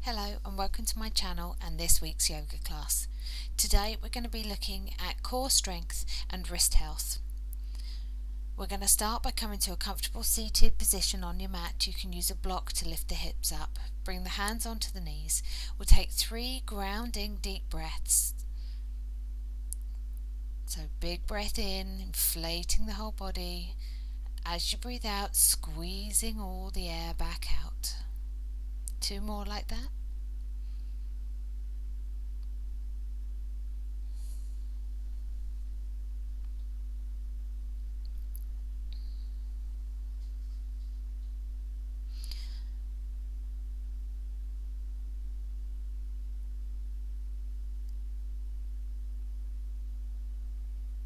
Hello and welcome to my channel and this week's yoga class. Today we're going to be looking at core strength and wrist health. We're going to start by coming to a comfortable seated position on your mat. You can use a block to lift the hips up. Bring the hands onto the knees. We'll take 3 grounding deep breaths. So big breath in, inflating the whole body. As you breathe out, squeezing all the air back out. 2 more like that.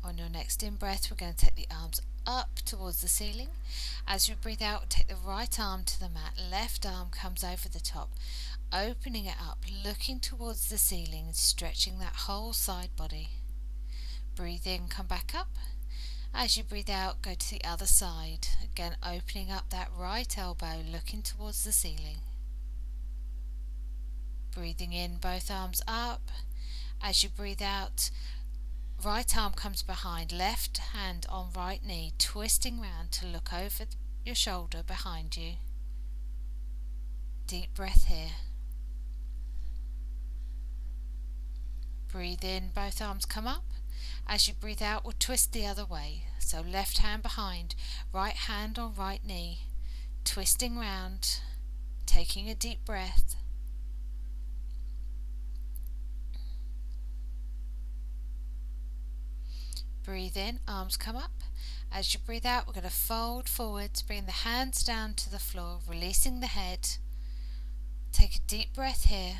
On your next in-breath, we're going to take the arms up towards the ceiling. As you breathe out, take the right arm to the mat, left arm comes over the top, opening it up, looking towards the ceiling, stretching that whole side body. Breathe in, come back up. As you breathe out, go to the other side, again opening up that right elbow, looking towards the ceiling. Breathing in, both arms up. As you breathe out, right arm comes behind, left hand on right knee, twisting round to look over your shoulder behind you. Deep breath here. Breathe in, both arms come up. As you breathe out, we'll twist the other way. So left hand behind, right hand on right knee, twisting round, taking a deep breath. Breathe in, arms come up. As you breathe out, we're going to fold forwards, bring the hands down to the floor, releasing the head. Take a deep breath here.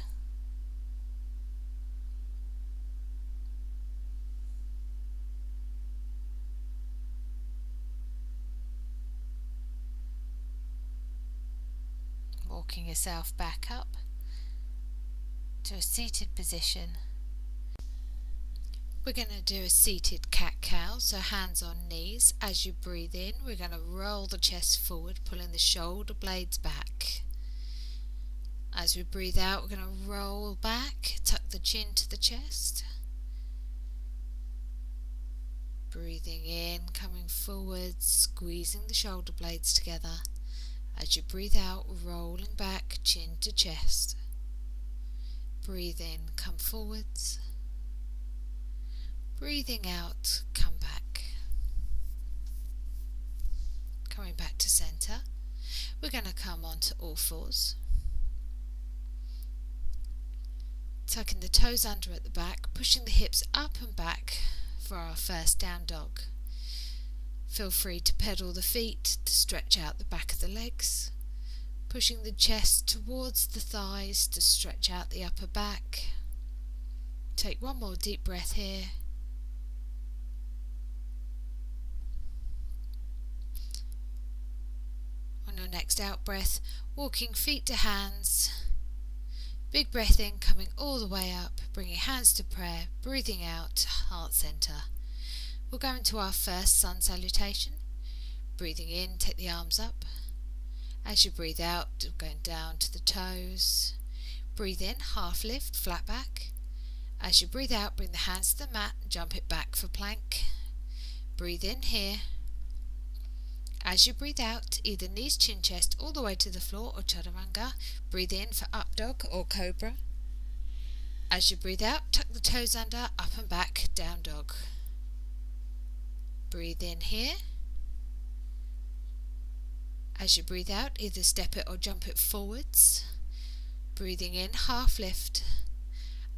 Walking yourself back up to a seated position. We're going to do a seated cat-cow, so hands on knees. As you breathe in, we're going to roll the chest forward, pulling the shoulder blades back. As we breathe out, we're going to roll back, tuck the chin to the chest. Breathing in, coming forward, squeezing the shoulder blades together. As you breathe out, rolling back, chin to chest. Breathe in, come forwards. Breathing out, come back. Coming back to centre. We're going to come onto all fours. Tucking the toes under at the back, pushing the hips up and back for our first down dog. Feel free to pedal the feet to stretch out the back of the legs. Pushing the chest towards the thighs to stretch out the upper back. Take one more deep breath here. On your next out breath, walking feet to hands. Big breath in, coming all the way up, bringing hands to prayer, breathing out, heart center. We'll go into our first sun salutation. Breathing in, take the arms up. As you breathe out, going down to the toes. Breathe in, half lift, flat back. As you breathe out, bring the hands to the mat, jump it back for plank. Breathe in here. As you breathe out, either knees, chin, chest, all the way to the floor or chaturanga. Breathe in for up dog or cobra. As you breathe out, tuck the toes under, up and back, down dog. Breathe in here. As you breathe out, either step it or jump it forwards. Breathing in, half lift.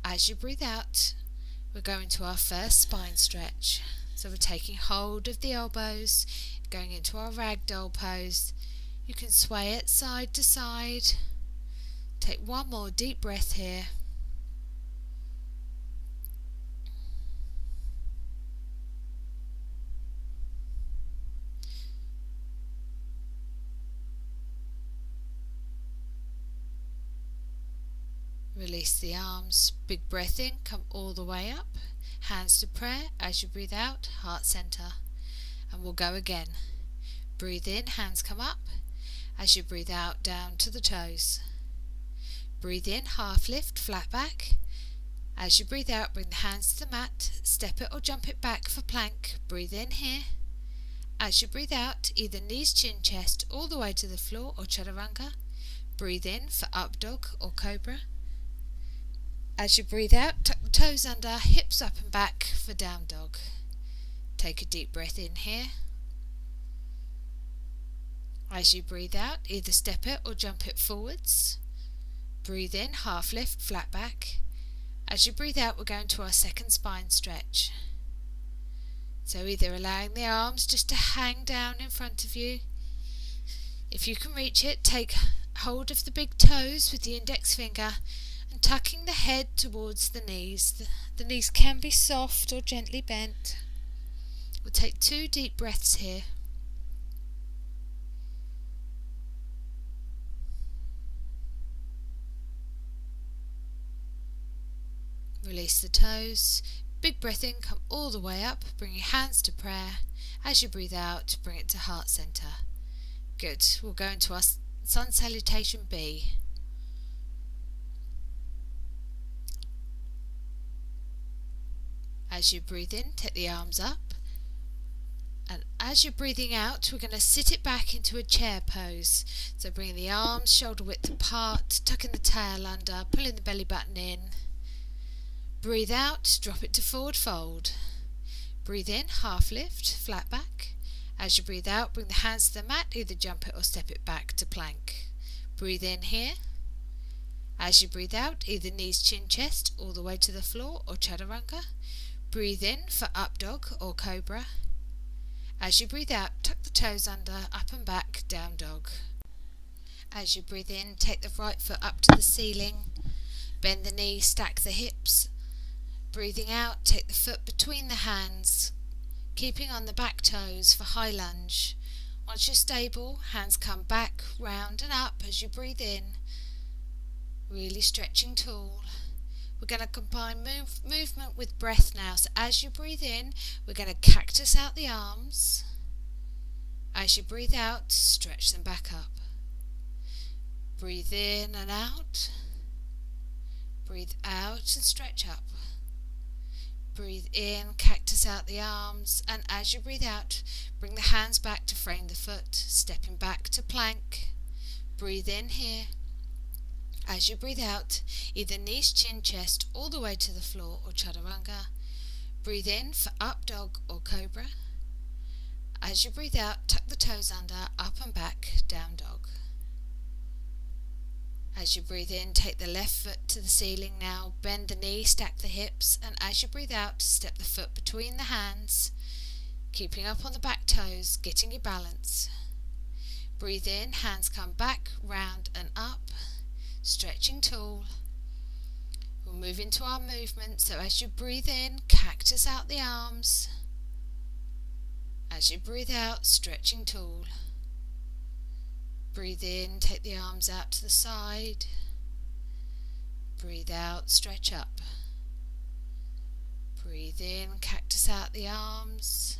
As you breathe out, we're going to our first spine stretch. So we're taking hold of the elbows, going into our ragdoll pose. You can sway it side to side. Take one more deep breath here. Release the arms, big breath in, come all the way up, hands to prayer. As you breathe out, heart center. And we'll go again. Breathe in, hands come up. As you breathe out, down to the toes. Breathe in, half lift, flat back. As you breathe out, bring the hands to the mat, step it or jump it back for plank. Breathe in here. As you breathe out, either knees, chin, chest, all the way to the floor or chaturanga. Breathe in for up dog or cobra. As you breathe out, tuck the toes under, hips up and back for down dog. Take a deep breath in here. As you breathe out, either step it or jump it forwards. Breathe in, half lift, flat back. As you breathe out, we're going to our second spine stretch. So either allowing the arms just to hang down in front of you. If you can reach it, take hold of the big toes with the index finger and tucking the head towards the knees. The knees can be soft or gently bent. We'll take 2 deep breaths here. Release the toes. Big breath in, come all the way up. Bring your hands to prayer. As you breathe out, bring it to heart center. Good. We'll go into our sun salutation B. As you breathe in, take the arms up. And as you're breathing out, we're going to sit it back into a chair pose. So bring the arms shoulder width apart, tucking the tail under, pulling the belly button in. Breathe out, drop it to forward fold. Breathe in, half lift, flat back. As you breathe out, bring the hands to the mat, either jump it or step it back to plank. Breathe in here. As you breathe out, either knees, chin, chest, all the way to the floor or chaturanga. Breathe in for up dog or cobra. As you breathe out, tuck the toes under, up and back, down dog. As you breathe in, take the right foot up to the ceiling. Bend the knee, stack the hips. Breathing out, take the foot between the hands, keeping on the back toes for high lunge. Once you're stable, hands come back, round and up as you breathe in. Really stretching tall. We're going to combine movement with breath now. So as you breathe in, we're going to cactus out the arms. As you breathe out, stretch them back up. Breathe in and out. Breathe out and stretch up. Breathe in, cactus out the arms, and as you breathe out, bring the hands back to frame the foot, stepping back to plank. Breathe in here. As you breathe out, either knees, chin, chest, all the way to the floor or chaturanga. Breathe in for up dog or cobra. As you breathe out, tuck the toes under, up and back, down dog. As you breathe in, take the left foot to the ceiling now, bend the knee, stack the hips, and as you breathe out, step the foot between the hands, keeping up on the back toes, getting your balance. Breathe in, hands come back, round and up, stretching tall. We'll move into our movement, so as you breathe in, cactus out the arms. As you breathe out, stretching tall. Breathe in, take the arms out to the side. Breathe out, stretch up. Breathe in, cactus out the arms.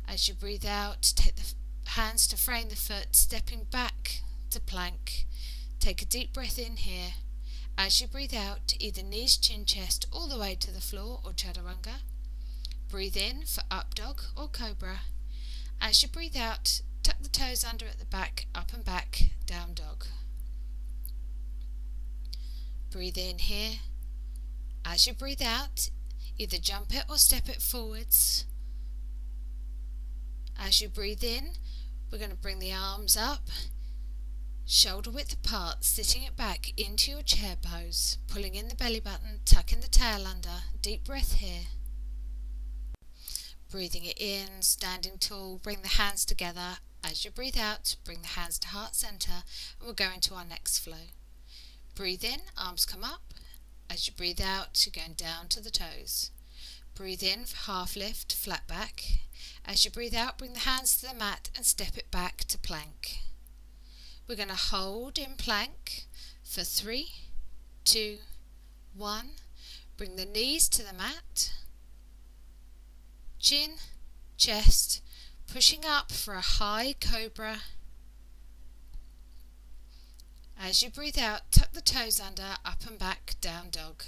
As you breathe out, take the hands to frame the foot, stepping back to plank. Take a deep breath in here. As you breathe out, either knees, chin, chest, all the way to the floor or chaturanga. Breathe in for up dog or cobra. As you breathe out, tuck the toes under at the back, up and back, down dog. Breathe in here. As you breathe out, either jump it or step it forwards. As you breathe in, we're going to bring the arms up, shoulder width apart, sitting it back into your chair pose, pulling in the belly button, tucking the tail under. Deep breath here. Breathing it in, standing tall, bring the hands together. As you breathe out, bring the hands to heart center, and we'll go into our next flow. Breathe in, arms come up. As you breathe out, you're going down to the toes. Breathe in for half lift, flat back. As you breathe out, bring the hands to the mat and step it back to plank. We're going to hold in plank for 3, 2, 1. Bring the knees to the mat. Chin, chest, pushing up for a high cobra. As you breathe out, tuck the toes under, up and back, down dog.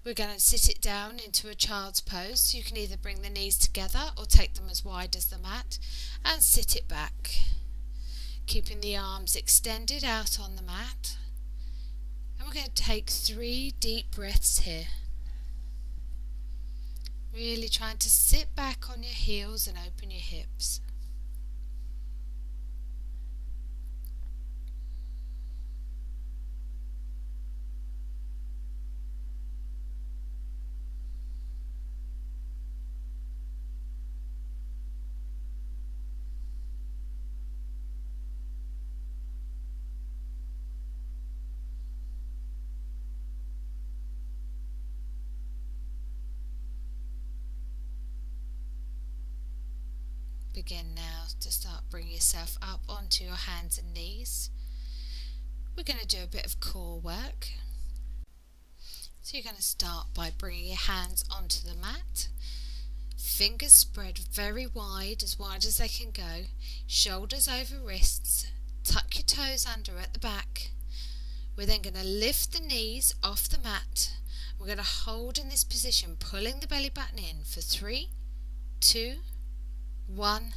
We're going to sit it down into a child's pose. You can either bring the knees together or take them as wide as the mat and sit it back, keeping the arms extended out on the mat. And we're going to take 3 deep breaths here. Really trying to sit back on your heels and open your hips. Begin now to start bringing yourself up onto your hands and knees. We're going to do a bit of core work. So you're going to start by bringing your hands onto the mat. Fingers spread very wide as they can go. Shoulders over wrists. Tuck your toes under at the back. We're then going to lift the knees off the mat. We're going to hold in this position, pulling the belly button in for 3, 2, 1.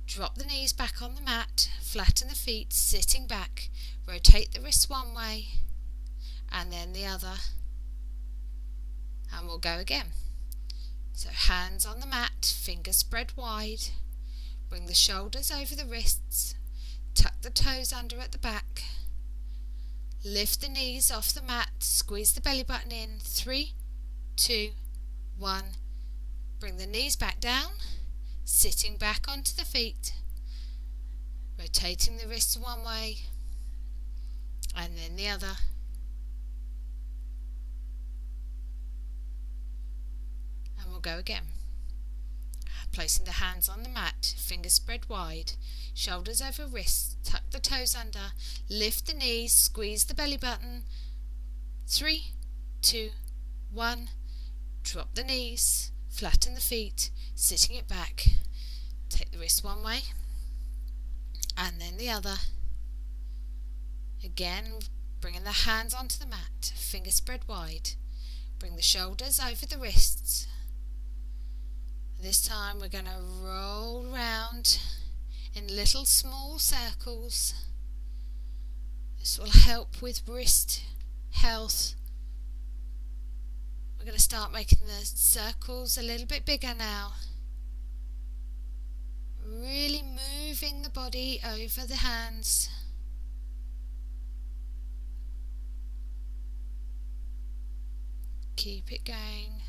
Drop the knees back on the mat, flatten the feet, sitting back. Rotate the wrists one way and then the other. And we'll go again. So hands on the mat, fingers spread wide. Bring the shoulders over the wrists. Tuck the toes under at the back. Lift the knees off the mat, squeeze the belly button in. 3, 2, 1. Bring the knees back down. Sitting back onto the feet, rotating the wrists one way and then the other. And we'll go again. Placing the hands on the mat, fingers spread wide, shoulders over wrists, tuck the toes under, lift the knees, squeeze the belly button. 3, 2, 1. Drop the knees, flatten the feet, sitting it back. Take the wrist one way and then the other. Again, bringing the hands onto the mat, fingers spread wide. Bring the shoulders over the wrists. This time we're going to roll round in little small circles. This will help with wrist health. We're going to start making the circles a little bit bigger now. Really moving the body over the hands. Keep it going.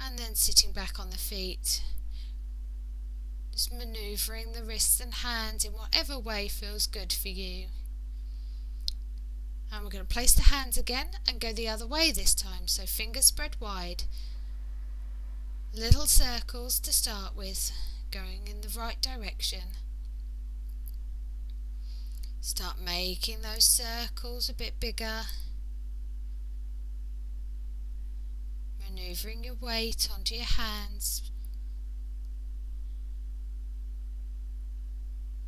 And then sitting back on the feet. Just manoeuvring the wrists and hands in whatever way feels good for you. And we're going to place the hands again and go the other way this time. So fingers spread wide. Little circles to start with, going in the right direction. Start making those circles a bit bigger. Manoeuvring your weight onto your hands.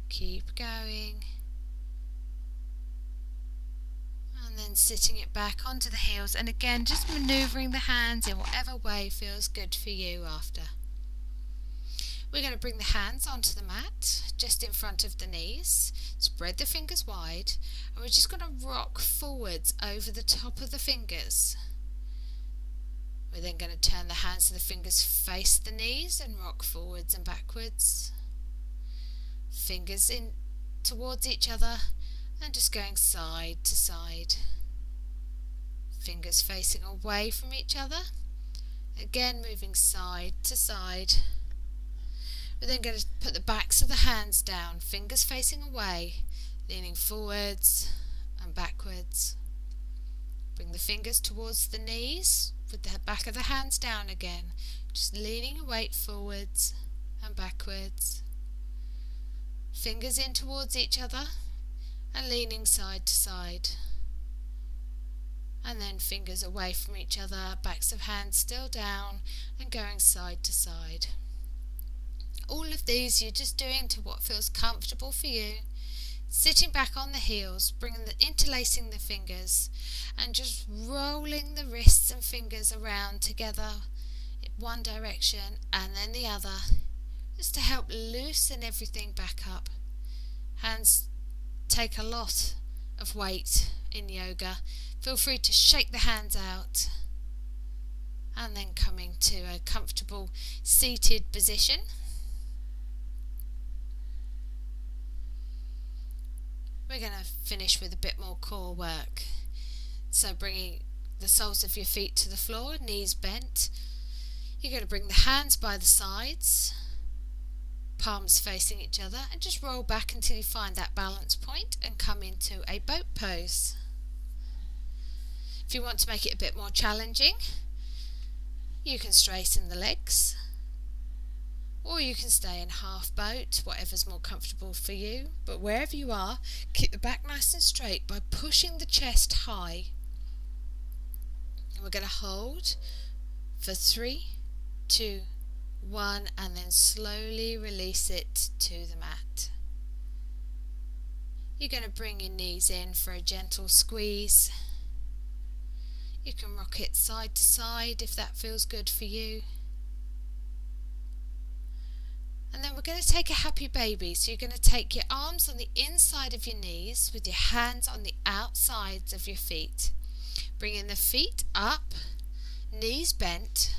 Keep going. And then sitting it back onto the heels, and again just manoeuvring the hands in whatever way feels good for you after. We're going to bring the hands onto the mat just in front of the knees. Spread the fingers wide, and we're just going to rock forwards over the top of the fingers. We're then going to turn the hands and the fingers face the knees and rock forwards and backwards. Fingers in towards each other and just going side to side. Fingers facing away from each other. Again moving side to side. We're then going to put the backs of the hands down, fingers facing away, leaning forwards and backwards. Bring the fingers towards the knees with the back of the hands down again, just leaning your weight forwards and backwards. Fingers in towards each other and leaning side to side. And then fingers away from each other, backs of hands still down and going side to side. all of these you're just doing to what feels comfortable for you. Sitting back on the heels, interlacing the fingers and just rolling the wrists and fingers around together in one direction and then the other, just to help loosen everything back up. Hands take a lot of weight in yoga. Feel free to shake the hands out and then coming to a comfortable seated position. We're going to finish with a bit more core work. So bringing the soles of your feet to the floor, knees bent. You're going to bring the hands by the sides, palms facing each other, and just roll back until you find that balance point and come into a boat pose. If you want to make it a bit more challenging, you can straighten the legs, or you can stay in half boat, whatever's more comfortable for you. But wherever you are, keep the back nice and straight by pushing the chest high. And we're going to hold for 3, 2, 1, and then slowly release it to the mat. You're going to bring your knees in for a gentle squeeze. You can rock it side to side if that feels good for you. And then we're going to take a happy baby. So you're going to take your arms on the inside of your knees with your hands on the outsides of your feet. Bringing the feet up, knees bent,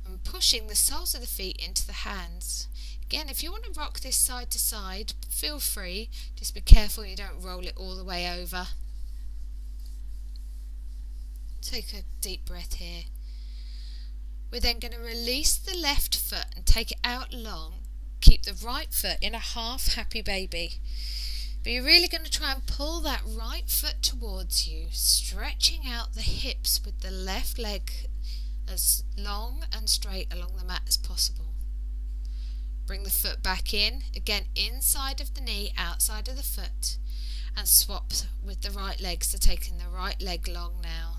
and pushing the soles of the feet into the hands. Again, if you want to rock this side to side, feel free. Just be careful you don't roll it all the way over. Take a deep breath here. We're then going to release the left foot and take it out long. Keep the right foot in a half happy baby. But you're really going to try and pull that right foot towards you, stretching out the hips with the left leg as long and straight along the mat as possible. Bring the foot back in, again inside of the knee, outside of the foot, and swap with the right leg, so taking the right leg long now.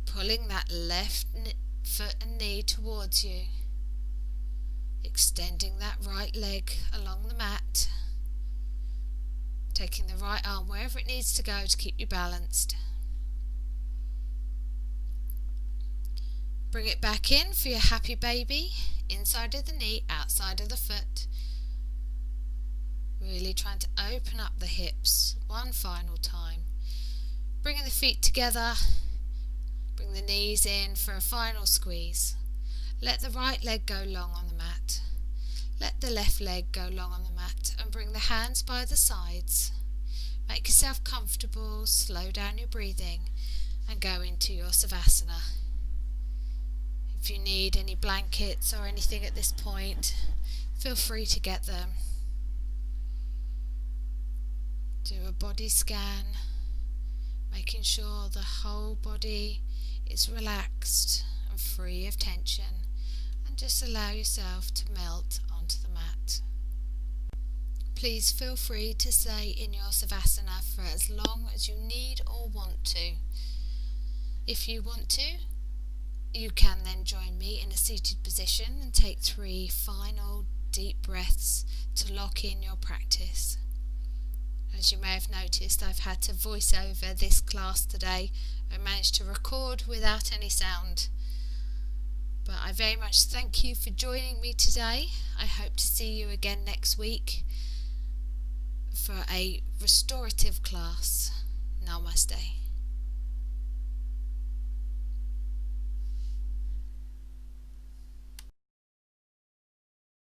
Pulling that left foot and knee towards you, extending that right leg along the mat, taking the right arm wherever it needs to go to keep you balanced. Bring it back in for your happy baby, inside of the knee, outside of the foot. Really trying to open up the hips one final time. Bringing the feet together, bring the knees in for a final squeeze. Let the right leg go long on the mat. Let the left leg go long on the mat and bring the hands by the sides. Make yourself comfortable, slow down your breathing and go into your Savasana. If you need any blankets or anything at this point, feel free to get them. Do a body scan, making sure the whole body is relaxed and free of tension, and just allow yourself to melt onto the mat. Please feel free to stay in your Savasana for as long as you need or want to. If you want to, you can then join me in a seated position and take 3 final deep breaths to lock in your practice. As you may have noticed, I've had to voice over this class today. I managed to record without any sound. But I very much thank you for joining me today. I hope to see you again next week for a restorative class. Namaste.